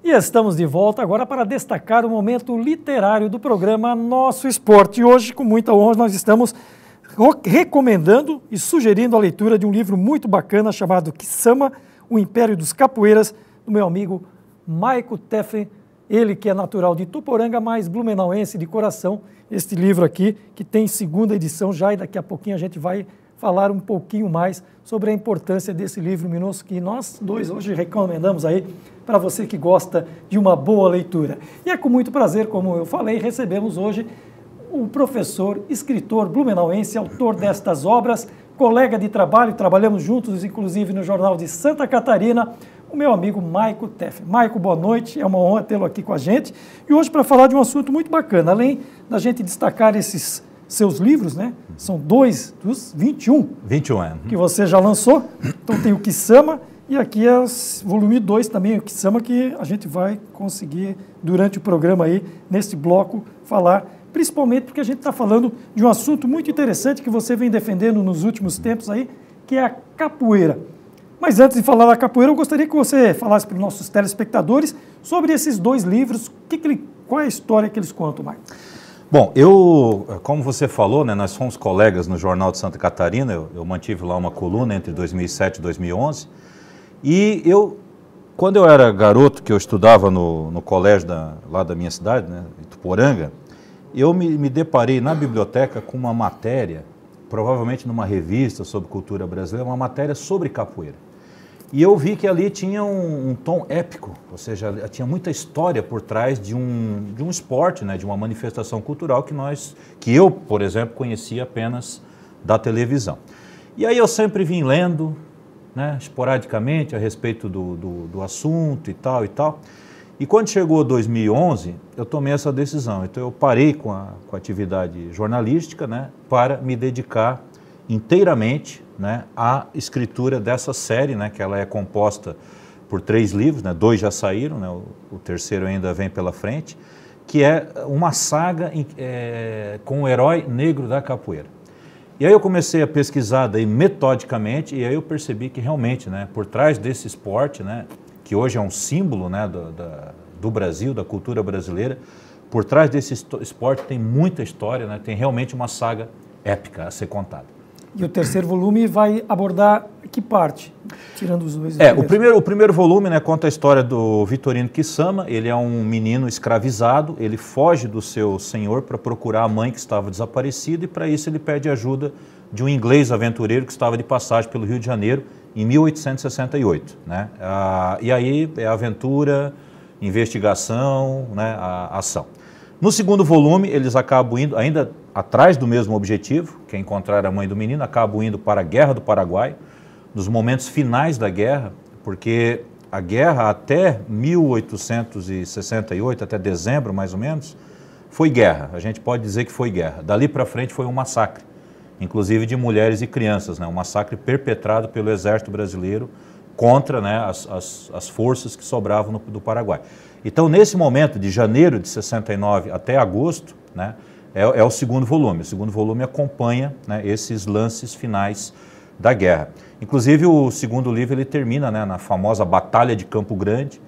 E estamos de volta agora para destacar o momento literário do programa Nosso Esporte. E hoje, com muita honra, nós estamos recomendando e sugerindo a leitura de um livro muito bacana chamado Kisama, o Império dos Capoeiras, do meu amigo Maico Teffen, ele que é natural de Tuporanga, mas blumenauense de coração. Este livro aqui, que tem segunda edição já, e daqui a pouquinho a gente vai falar um pouquinho mais sobre a importância desse livro minosso que nós dois hoje recomendamos aí para você que gosta de uma boa leitura. E é com muito prazer, como eu falei, recebemos hoje o professor, escritor blumenauense, autor destas obras, colega de trabalho, trabalhamos juntos, inclusive no Jornal de Santa Catarina, o meu amigo Maico Teffen. Maico, boa noite, é uma honra tê-lo aqui com a gente. E hoje para falar de um assunto muito bacana, além da gente destacar esses seus livros, né? São 2 dos 21. 21, é. Que você já lançou. Então tem o Kisama e aqui é o volume 2 também, o Kisama, que a gente vai conseguir, durante o programa aí, nesse bloco, falar, principalmente porque a gente está falando de um assunto muito interessante que você vem defendendo nos últimos tempos aí, que é a capoeira. Mas antes de falar da capoeira, eu gostaria que você falasse para os nossos telespectadores sobre esses 2 livros, qual é a história que eles contam, Maico? Bom, como você falou, né, nós fomos colegas no Jornal de Santa Catarina, eu mantive lá uma coluna entre 2007 e 2011, e quando eu era garoto, que eu estudava no colégio lá da minha cidade, né, Tuporanga, eu me deparei na biblioteca com uma matéria, provavelmente numa revista sobre cultura brasileira, uma matéria sobre capoeira. E eu vi que ali tinha um tom épico, ou seja, tinha muita história por trás de um esporte, né, de uma manifestação cultural que eu, por exemplo, conhecia apenas da televisão. E aí eu sempre vim lendo, né, esporadicamente a respeito do assunto e tal e tal. E quando chegou 2011, eu tomei essa decisão. Então eu parei com a atividade jornalística, né, para me dedicar inteiramente, né, à escritura dessa série, né, que ela é composta por 3 livros, né, 2 já saíram, né, o terceiro ainda vem pela frente, que é uma saga com o herói negro da capoeira. E aí eu comecei a pesquisar daí metodicamente, e aí eu percebi que realmente, né, por trás desse esporte, né, que hoje é um símbolo, né, do Brasil, da cultura brasileira, por trás desse esporte tem muita história, né, tem realmente uma saga épica a ser contada. E o terceiro volume vai abordar que parte? Tirando os 2. O primeiro volume, né, conta a história do Vitorino Kisama. Ele é um menino escravizado, ele foge do seu senhor para procurar a mãe que estava desaparecida, e para isso ele pede ajuda de um inglês aventureiro que estava de passagem pelo Rio de Janeiro em 1868. Né? E aí é aventura, investigação, né, a ação. No segundo volume, eles acabam indo, ainda atrás do mesmo objetivo, que é encontrar a mãe do menino, acabam indo para a Guerra do Paraguai, nos momentos finais da guerra, porque a guerra até 1868, até dezembro mais ou menos, foi guerra, a gente pode dizer que foi guerra. Dali para frente foi um massacre, inclusive de mulheres e crianças, né? Um massacre perpetrado pelo exército brasileiro contra, né, as forças que sobravam do Paraguai. Então, nesse momento, de janeiro de 69 até agosto, né, é o segundo volume. O segundo volume acompanha, né, esses lances finais da guerra. Inclusive, o segundo livro ele termina, né, na famosa Batalha de Campo Grande,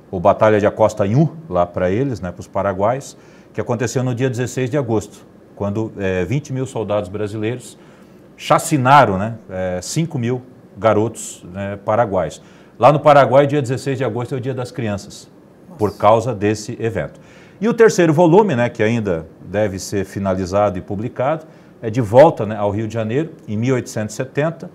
ou Batalha de Acosta Inhu, lá para eles, né, para os paraguaios, que aconteceu no dia 16 de agosto, quando 20 mil soldados brasileiros chacinaram, né, 5 mil garotos, né, paraguaios. Lá no Paraguai, dia 16 de agosto é o Dia das Crianças, por causa desse evento. E o terceiro volume, né, que ainda deve ser finalizado e publicado, é de volta, né, ao Rio de Janeiro, em 1870,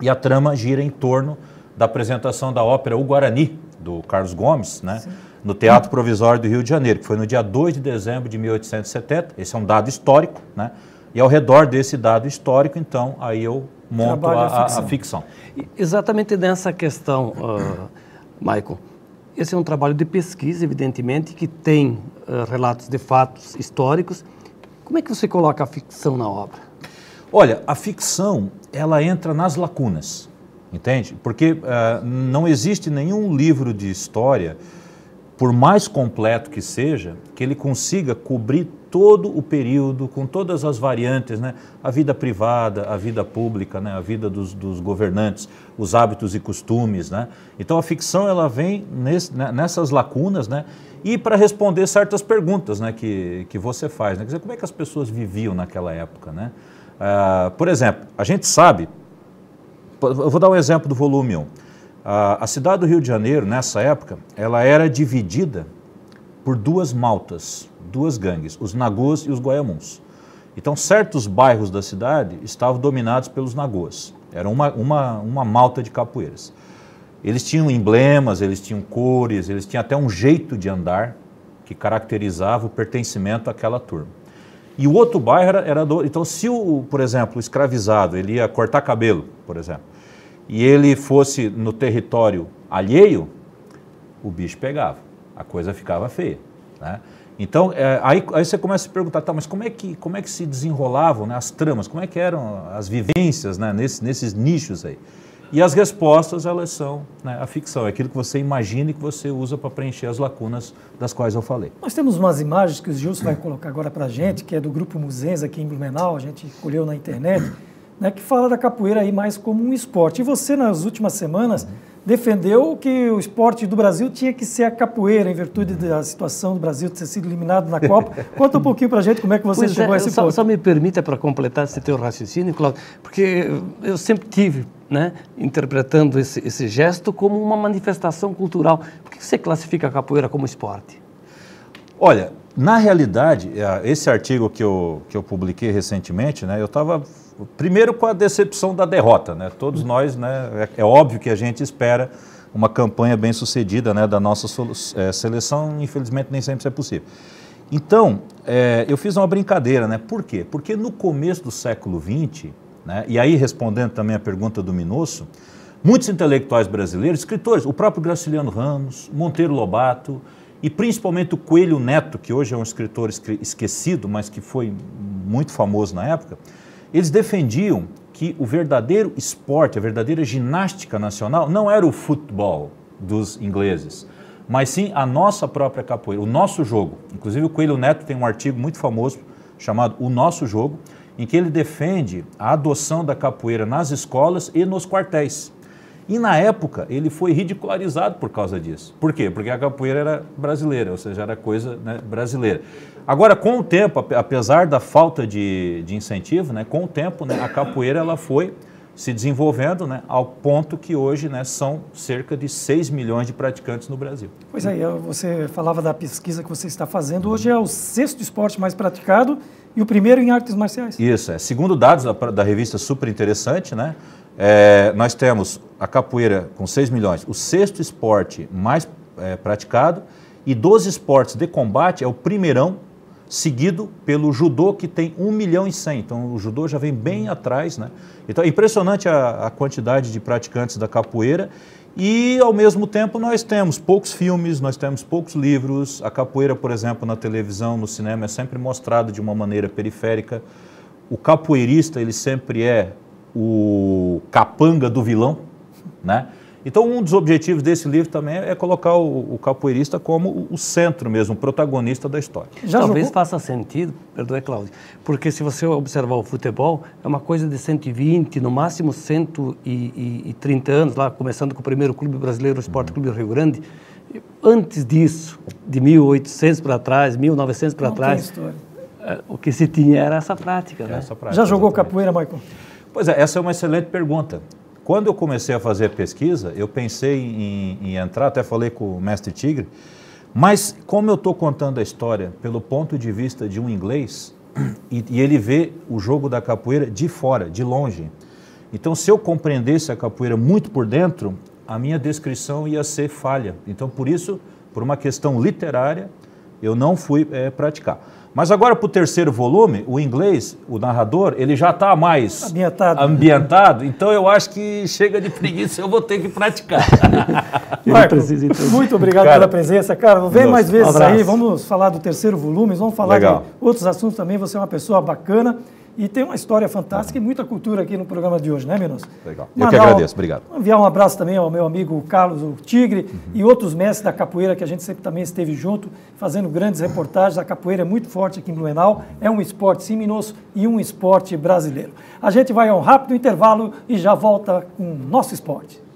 e a trama gira em torno da apresentação da ópera O Guarani, do Carlos Gomes, né, no Teatro Provisório do Rio de Janeiro, que foi no dia 2 de dezembro de 1870, esse é um dado histórico, né, e ao redor desse dado histórico, então, aí eu monto a ficção. Exatamente nessa questão, Maico, esse é um trabalho de pesquisa, evidentemente, que tem relatos de fatos históricos. Como é que você coloca a ficção na obra? Olha, a ficção, ela entra nas lacunas, entende? Porque não existe nenhum livro de história, por mais completo que seja, que ele consiga cobrir todo o período, com todas as variantes, né? A vida privada, a vida pública, né? A vida dos governantes, os hábitos e costumes, né? Então a ficção ela vem nessas lacunas, né? E para responder certas perguntas, né? que você faz, né? Quer dizer, como é que as pessoas viviam naquela época, né? Por exemplo, a gente sabe, eu vou dar um exemplo do volume 1. A cidade do Rio de Janeiro, nessa época, ela era dividida por duas maltas, duas gangues, os Nagôs e os Guaiamuns. Então, certos bairros da cidade estavam dominados pelos Nagôs. Era uma malta de capoeiras. Eles tinham emblemas, eles tinham cores, eles tinham até um jeito de andar que caracterizava o pertencimento àquela turma. E o outro bairro era então, se por exemplo, o escravizado, ele ia cortar cabelo, por exemplo, e ele fosse no território alheio, o bicho pegava, a coisa ficava feia, né? Então, aí você começa a se perguntar, tá, mas como é que se desenrolavam, né, as tramas, como é que eram as vivências, né, nesses nichos aí? E as respostas, elas são, né, a ficção, é aquilo que você imagina e que você usa para preencher as lacunas das quais eu falei. Nós temos umas imagens que o Gilson vai colocar agora para a gente, que é do Grupo Muzenza aqui em Blumenau, a gente colheu na internet, né, que fala da capoeira aí mais como um esporte. E você, nas últimas semanas, defendeu que o esporte do Brasil tinha que ser a capoeira, em virtude da situação do Brasil ter sido eliminado na Copa. Conta um pouquinho para a gente como é que você chegou a esse ponto. Só me permita, para completar esse teu raciocínio, Cláudio, porque eu sempre tive, né, interpretando esse gesto como uma manifestação cultural. Por que você classifica a capoeira como esporte? Olha, na realidade, esse artigo que eu publiquei recentemente, né, eu estava primeiro com a decepção da derrota, né? Todos nós, né, é óbvio que a gente espera uma campanha bem sucedida, né, da nossa seleção, infelizmente nem sempre isso é possível. Então, eu fiz uma brincadeira, né? Por quê? Porque no começo do século XX, né, e aí respondendo também a pergunta do Minosso, muitos intelectuais brasileiros, escritores, o próprio Graciliano Ramos, Monteiro Lobato e principalmente o Coelho Neto, que hoje é um escritor esquecido, mas que foi muito famoso na época, eles defendiam que o verdadeiro esporte, a verdadeira ginástica nacional não era o futebol dos ingleses, mas sim a nossa própria capoeira, o nosso jogo. Inclusive o Coelho Neto tem um artigo muito famoso chamado O Nosso Jogo, em que ele defende a adoção da capoeira nas escolas e nos quartéis. E na época ele foi ridicularizado por causa disso. Por quê? Porque a capoeira era brasileira, ou seja, era coisa, né, brasileira. Agora, com o tempo, apesar da falta de incentivo, né, com o tempo, né, a capoeira ela foi se desenvolvendo, né, ao ponto que hoje, né, são cerca de 6 milhões de praticantes no Brasil. Pois é, você falava da pesquisa que você está fazendo. Hoje é o 6º esporte mais praticado e o primeiro em artes marciais. Isso, segundo dados da revista Super Interessante, né, nós temos a capoeira com 6 milhões, o 6º esporte mais praticado, e dos esportes de combate é o primeirão, seguido pelo judô, que tem 1 milhão e 100. Então o judô já vem bem atrás, né? Então é impressionante a quantidade de praticantes da capoeira e, ao mesmo tempo, nós temos poucos filmes, nós temos poucos livros. A capoeira, por exemplo, na televisão, no cinema, é sempre mostrada de uma maneira periférica. O capoeirista, ele sempre é o capanga do vilão, né? Então, um dos objetivos desse livro também é colocar o capoeirista como o centro mesmo, o protagonista da história. Talvez faça sentido, perdoe, Cláudio, porque se você observar o futebol, é uma coisa de 120, no máximo 130 anos, lá começando com o primeiro clube brasileiro, o Sport Clube Rio Grande. Antes disso, de 1800 para trás, 1900 para trás, o que se tinha era essa prática, né? Já jogou capoeira, Maicon? Pois é, essa é uma excelente pergunta. Quando eu comecei a fazer a pesquisa, eu pensei em entrar, até falei com o mestre Tigre, mas como eu estou contando a história pelo ponto de vista de um inglês, e ele vê o jogo da capoeira de fora, de longe, então se eu compreendesse a capoeira muito por dentro, a minha descrição ia ser falha. Então por isso, por uma questão literária, eu não fui praticar. Mas agora, para o 3º volume, o inglês, o narrador, ele já está mais ambientado, então eu acho que chega de preguiça, eu vou ter que praticar. Marco, muito obrigado pela presença, cara. Vem mais vezes aí, vamos falar do 3º volume, vamos falar de outros assuntos também. Você é uma pessoa bacana E tem uma história fantástica e muita cultura aqui no programa de hoje, né, Minoso? Legal. Eu que agradeço, obrigado. Enviar um abraço também ao meu amigo Carlos, o Tigre, e outros mestres da capoeira que a gente sempre também esteve junto, fazendo grandes reportagens. A capoeira é muito forte aqui em Blumenau, é um esporte, sim, Minoso, e um esporte brasileiro. A gente vai a um rápido intervalo e já volta com o nosso esporte.